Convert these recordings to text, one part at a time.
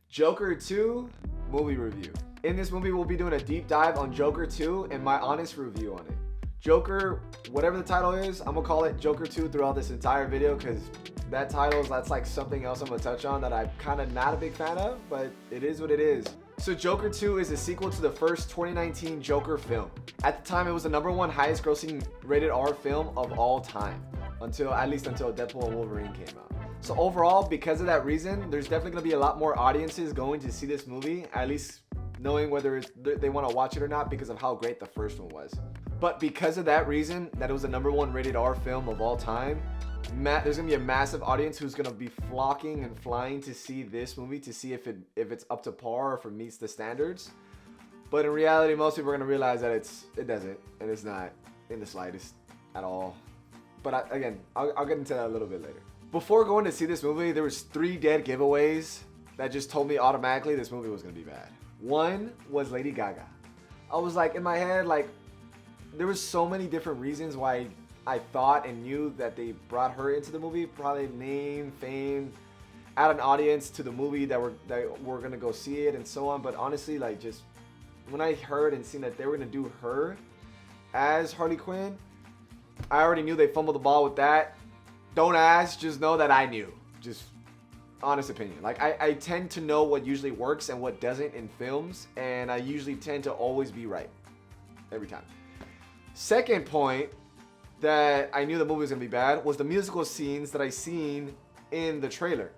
Joker 2 movie review. In this movie, we'll be doing a deep dive on Joker 2 and my honest review on it. Joker, whatever the title is, I'm gonna call it Joker 2 throughout this entire video because that's like something else I'm gonna touch on that I'm kind of not a big fan of, but it is what it is. So Joker 2 is a sequel to the first 2019 Joker film. At the time, it was the #1 highest grossing rated R film of all time, at least until Deadpool and Wolverine came out. So overall, because of that reason, there's definitely gonna be a lot more audiences going to see this movie, at least knowing whether they want to watch it or not because of how great the first one was. But because of that reason, that it was the #1 rated R film of all time, there's gonna be a massive audience who's gonna be flocking and flying to see this movie to see if it's up to par or if it meets the standards. But in reality, most people are gonna realize that it doesn't, and it's not in the slightest at all. But I'll get into that a little bit later. Before going to see this movie, there was 3 dead giveaways that just told me automatically this movie was gonna be bad. One was Lady Gaga. I was like, in my head, like, there was so many different reasons why I thought and knew that they brought her into the movie. Probably name, fame, add an audience to the movie that we're gonna go see it and so on. But honestly, like, just when I heard and seen that they were gonna do her as Harley Quinn, I already knew they fumbled the ball with that. Don't ask, just know that I knew. Just honest opinion. Like, I tend to know what usually works and what doesn't in films, and I usually tend to always be right every time. Second point that I knew the movie was gonna be bad was the musical scenes that I seen in the trailer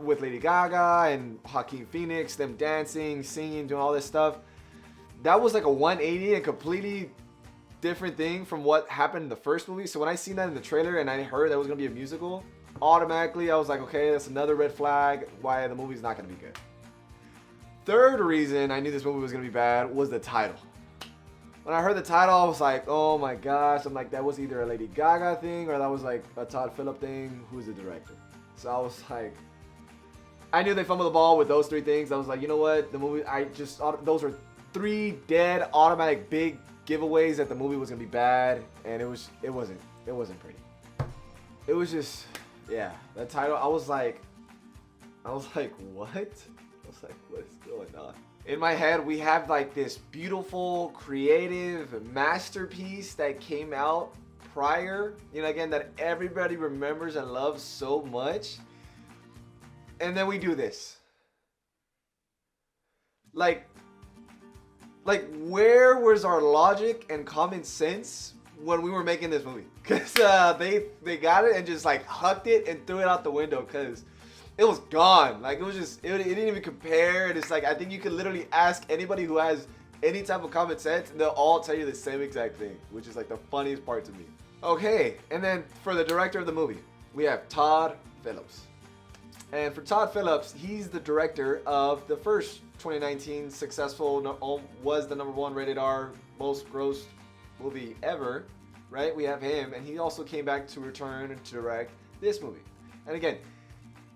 with Lady Gaga and Joaquin Phoenix, them dancing, singing, doing all this stuff. That was like a 180 and completely different thing from what happened in the first movie. So when I seen that in the trailer and I heard that it was gonna be a musical, automatically I was like, okay, that's another red flag why the movie's not gonna be good. Third reason I knew this movie was gonna be bad was the title. When I heard the title, I was like, oh my gosh. I'm like, that was either a Lady Gaga thing or that was like a Todd Phillip thing. Who's the director? So I was like, I knew they fumbled the ball with those 3 things. I was like, you know what? The movie, those are 3 dead automatic big giveaways that the movie was gonna be bad, and it wasn't pretty. It was just, yeah, that title, I was like, what? I was like, what is going on? In my head, we have like this beautiful, creative masterpiece that came out prior, again, that everybody remembers and loves so much. And then we do this. Like, where was our logic and common sense when we were making this movie? Because they got it and just like hucked it and threw it out the window because it was gone. Like, it didn't even compare. And it's like, I think you could literally ask anybody who has any type of common sense and they'll all tell you the same exact thing, which is like the funniest part to me. Okay, and then for the director of the movie, we have Todd Phillips. And for Todd Phillips, he's the director of the first 2019 successful, was the #1 rated R most gross movie ever, right? We have him, and he also came back to return and to direct this movie. And again,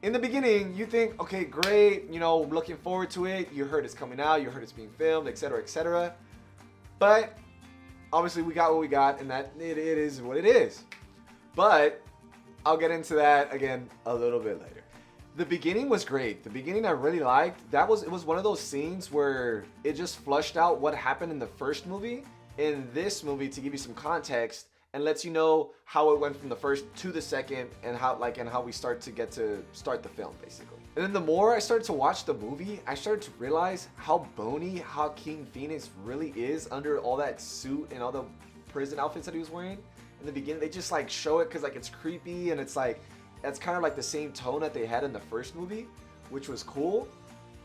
in the beginning, you think, okay, great, looking forward to it. You heard it's coming out, you heard it's being filmed, etc., etc. But obviously, we got what we got, and that it is what it is. But I'll get into that again a little bit later. The beginning was great. The beginning I really liked. It was one of those scenes where it just flushed out what happened in the first movie in this movie to give you some context and lets you know how it went from the first to the second and how we start the film basically. And then the more I started to watch the movie, I started to realize how bony Joaquin Phoenix really is under all that suit and all the prison outfits that he was wearing. In the beginning, they just like show it because like it's creepy and it's like that's kind of like the same tone that they had in the first movie, which was cool.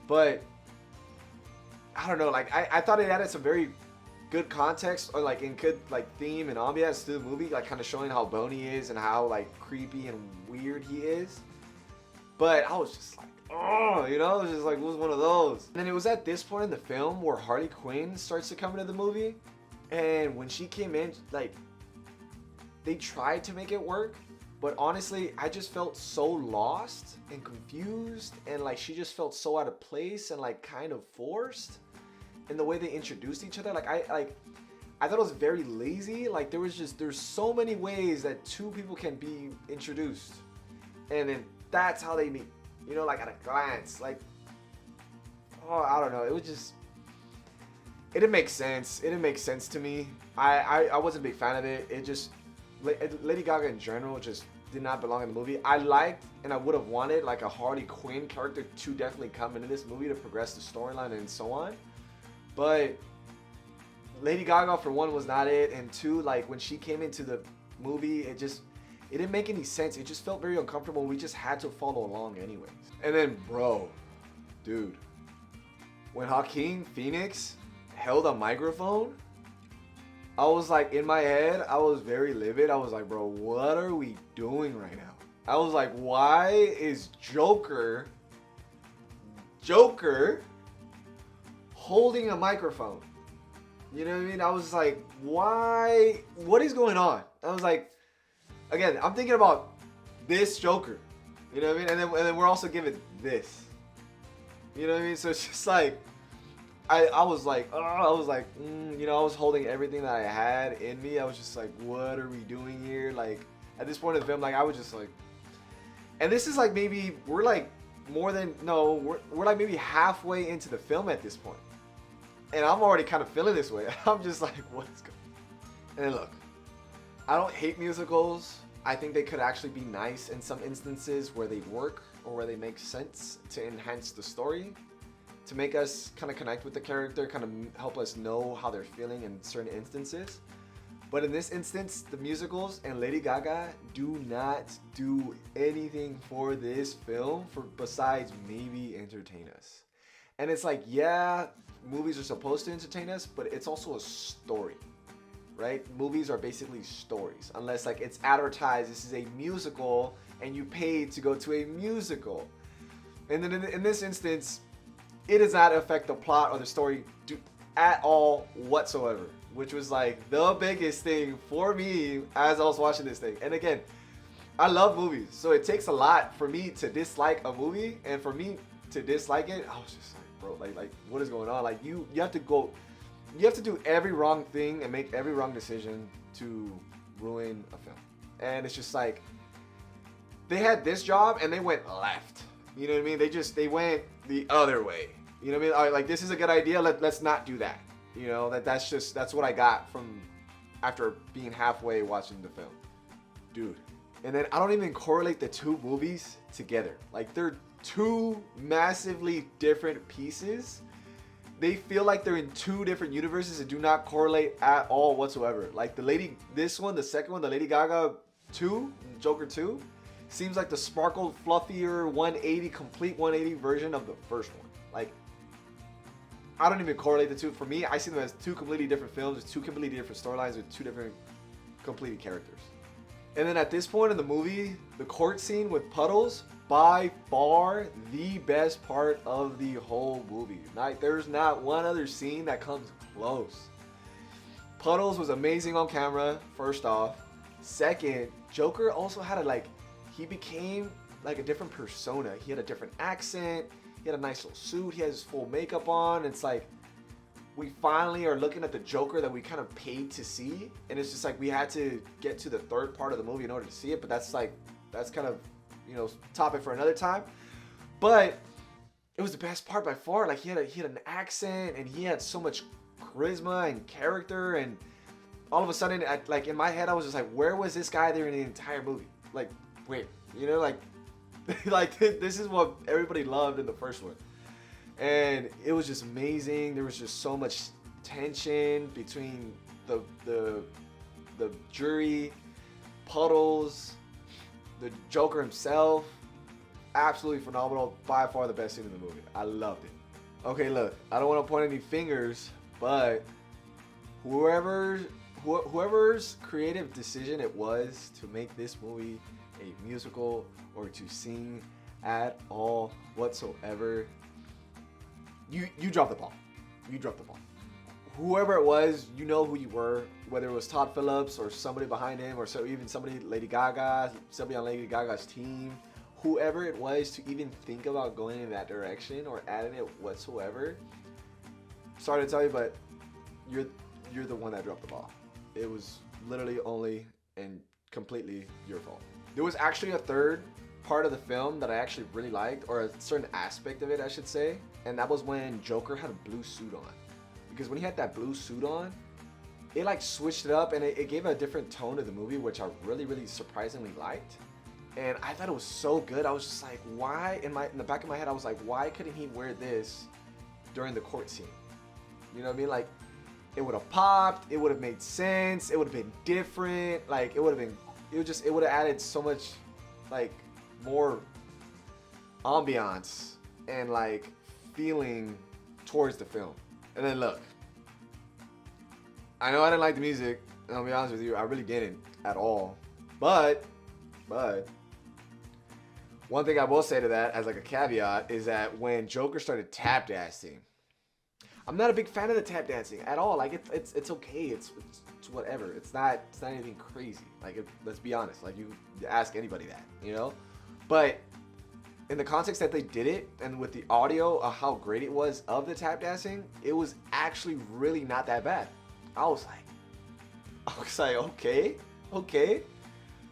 But I don't know, like I thought it added some very good context or like in good like theme and ambiance to the movie, like kind of showing how bony he is and how like creepy and weird he is. But I was just like, oh, it was just like, it was one of those. And then it was at this point in the film where Harley Quinn starts to come into the movie, and when she came in, like, they tried to make it work. But honestly, I just felt so lost and confused, and like she just felt so out of place and like kind of forced in the way they introduced each other. I thought it was very lazy. Like there's so many ways that 2 people can be introduced, and then that's how they meet. Like at a glance. Like I don't know. It was just, it didn't make sense. It didn't make sense to me. I wasn't a big fan of it. It just, Lady Gaga in general just did not belong in the movie. I liked and I would have wanted like a Harley Quinn character to definitely come into this movie to progress the storyline and so on. But Lady Gaga, for one, was not it, and two, like when she came into the movie, it didn't make any sense. It just felt very uncomfortable. We just had to follow along anyways. And then, bro, dude, when Joaquin Phoenix held a microphone, I was like, in my head, I was very livid. I was like, bro, what are we doing right now? I was like, why is Joker holding a microphone? You know what I mean? I was like, why? What is going on? I was like, again, I'm thinking about this Joker. You know what I mean? And then we're also given this. You know what I mean? So it's just like, I was like, I was holding everything that I had in me. I was just like, what are we doing here? Like, at this point in the film, like, I was just like, and this is like maybe, we're like we're like maybe halfway into the film at this point. And I'm already kind of feeling this way. I'm just like, what's going on? And look, I don't hate musicals. I think they could actually be nice in some instances where they work or where they make sense to enhance the story, to make us kind of connect with the character, kind of help us know how they're feeling in certain instances. But in this instance, the musicals and Lady Gaga do not do anything for this film besides maybe entertain us. And it's like, yeah, movies are supposed to entertain us, but it's also a story, right? Movies are basically stories, unless like it's advertised, this is a musical and you paid to go to a musical. And then in this instance, it does not affect the plot or the story at all whatsoever, which was like the biggest thing for me as I was watching this thing. And again, I love movies, so it takes a lot for me to dislike a movie, and for me to dislike it, I was just like, bro, like what is going on? Like you have to do every wrong thing and make every wrong decision to ruin a film. And it's just like, they had this job and they went left. You know what I mean? They went the other way. You know what I mean? All right, like, this is a good idea. Let's not do that. You know, that's what I got from after being halfway watching the film. Dude. And then I don't even correlate the two movies together. Like, they're two massively different pieces. They feel like they're in two different universes and do not correlate at all whatsoever. Like the second one, the Lady Gaga 2, Joker 2, seems like the sparkled, fluffier 180, complete 180 version of the first one. Like, I don't even correlate the two. For me, I see them as two completely different films with two completely different storylines with two different completely characters. And then at this point in the movie, the court scene with Puddles, by far the best part of the whole movie. Like, there's not one other scene that comes close. Puddles was amazing on camera, first off. Second, Joker also had he became like a different persona. He had a different accent. He had a nice little suit. He has his full makeup on. It's like, we finally are looking at the Joker that we kind of paid to see. And it's just like, we had to get to the third part of the movie in order to see it. But that's kind of, topic for another time. But it was the best part by far. Like, he had an accent and he had so much charisma and character. And all of a sudden, in my head, I was just like, where was this guy there in the entire movie? Like, wait, like this is what everybody loved in the first one. And it was just amazing. There was just so much tension between the jury, Puddles, the Joker himself. Absolutely phenomenal. By far the best scene in the movie. I loved it. Okay, look, I don't want to point any fingers, but whoever's creative decision it was to make this movie a musical or to sing at all whatsoever, you dropped the ball. You dropped the ball. Whoever it was, you know who you were, whether it was Todd Phillips or somebody behind him, or even somebody, Lady Gaga, somebody on Lady Gaga's team, whoever it was to even think about going in that direction or adding it whatsoever. Sorry to tell you, but you're the one that dropped the ball. It was literally only and completely your fault. There was actually a third part of the film that I actually really liked, or a certain aspect of it, I should say, and that was when Joker had a blue suit on. Because when he had that blue suit on, it like switched it up and it gave a different tone to the movie, which I really, really surprisingly liked. And I thought it was so good. I was just like, why? In the back of my head, I was like, why couldn't he wear this during the court scene? You know what I mean? Like, it would have popped. It would have made sense. It would have been different. Like, it would have added so much, like, more ambiance and like feeling towards the film. And then look, I know I didn't like the music, and I'll be honest with you, I really didn't at all. But one thing I will say to that as like a caveat is that when Joker started tap dancing, I'm not a big fan of the tap dancing at all. Like it's okay, it's whatever. It's not anything crazy. Like let's be honest. Like you ask anybody that, you know. But in the context that they did it, and with the audio of how great it was of the tap dancing, it was actually really not that bad. I was like, okay.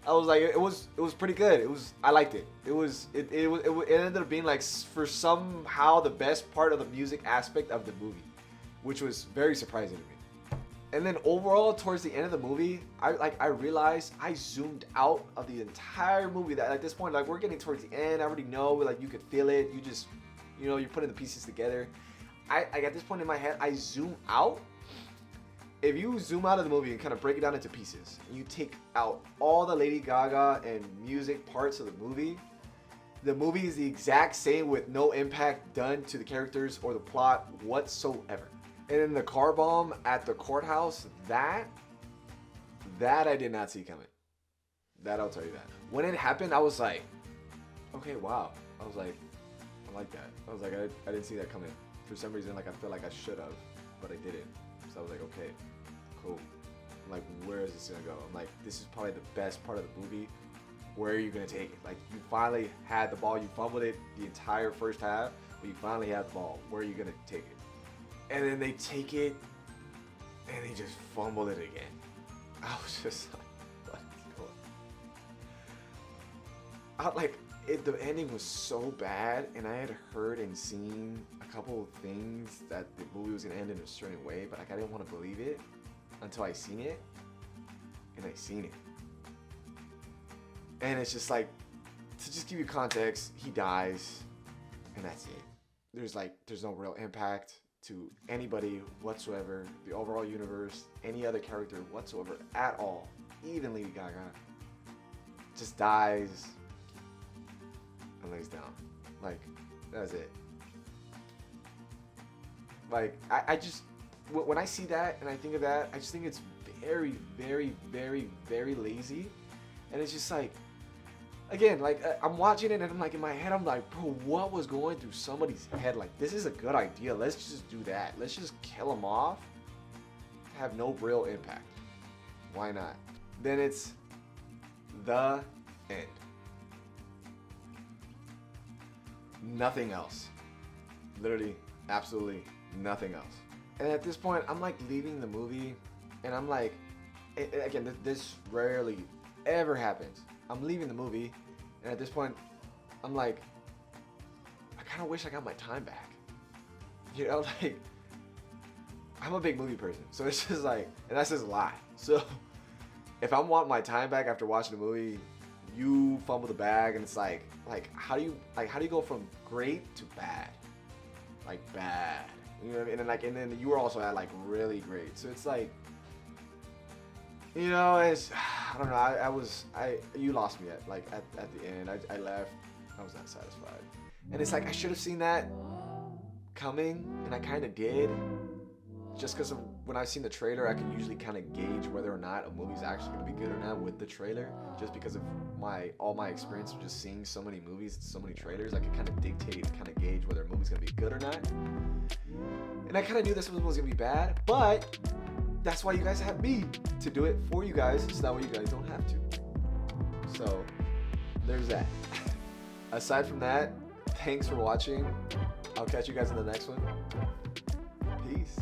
I was like, it was pretty good. I liked it. It ended up being like, for somehow, the best part of the music aspect of the movie, which was very surprising to me. And then overall, towards the end of the movie, I realized I zoomed out of the entire movie. That at this point, like, we're getting towards the end. I already know, like, you could feel it. You just, you know, you're putting the pieces together. At this point in my head, I zoom out. If you zoom out of the movie and kind of break it down into pieces, and you take out all the Lady Gaga and music parts of the movie is the exact same with no impact done to the characters or the plot whatsoever. And then the car bomb at the courthouse, that I did not see coming. That I'll tell you that. When it happened, I was like, okay, wow. I was like, I like that. I was like, I didn't see that coming. For some reason, like, I feel like I should have, but I didn't. So I was like, okay, cool. I'm like, where is this gonna go? I'm like, this is probably the best part of the movie. Where are you gonna take it? Like, you finally had the ball. You fumbled it the entire first half, but you finally had the ball. Where are you gonna take it? And then they take it, and they just fumbled it again. I was just like, what is going on? The ending was so bad, and I had heard and seen a couple of things that the movie was gonna end in a certain way, but like, I didn't want to believe it until I seen it, and I seen it. And it's just like, to just give you context, he dies, and that's it. There's no real impact to anybody whatsoever, the overall universe, any other character whatsoever at all, even Lady Gaga, just dies and lays down. Like, that's it. Like, I just, when I see that and I think of that, I just think it's very, very, very, very lazy. And it's just like, again, like, I'm watching it and I'm like, in my head, I'm like, bro, what was going through somebody's head? Like, this is a good idea. Let's just do that. Let's just kill him off. Have no real impact. Why not? Then it's the end. Nothing else. Literally, absolutely nothing else. And at this point, I'm like leaving the movie and I'm like, again, this rarely ever happens. I'm leaving the movie, and at this point, I'm like, I kind of wish I got my time back. You know, like, I'm a big movie person, so it's just like, and that's just a lie. So, if I want my time back after watching the movie, you fumble the bag, and it's like, how do you go from great to bad? Like, bad. You know what I mean? And then you were also at like really great. So it's like, you know, it's, I don't know, you lost me at the end. I left, I was not satisfied. And it's like, I should have seen that coming, and I kind of did. Just because when I've seen the trailer, I can usually kind of gauge whether or not a movie's actually going to be good or not with the trailer. Just because of all my experience of just seeing so many movies, so many trailers, I can kind of dictate, kind of gauge whether a movie's going to be good or not. And I kind of knew this one was going to be bad, but that's why you guys have me to do it for you guys, so that way you guys don't have to. So, there's that. Aside from that, thanks for watching. I'll catch you guys in the next one. Peace.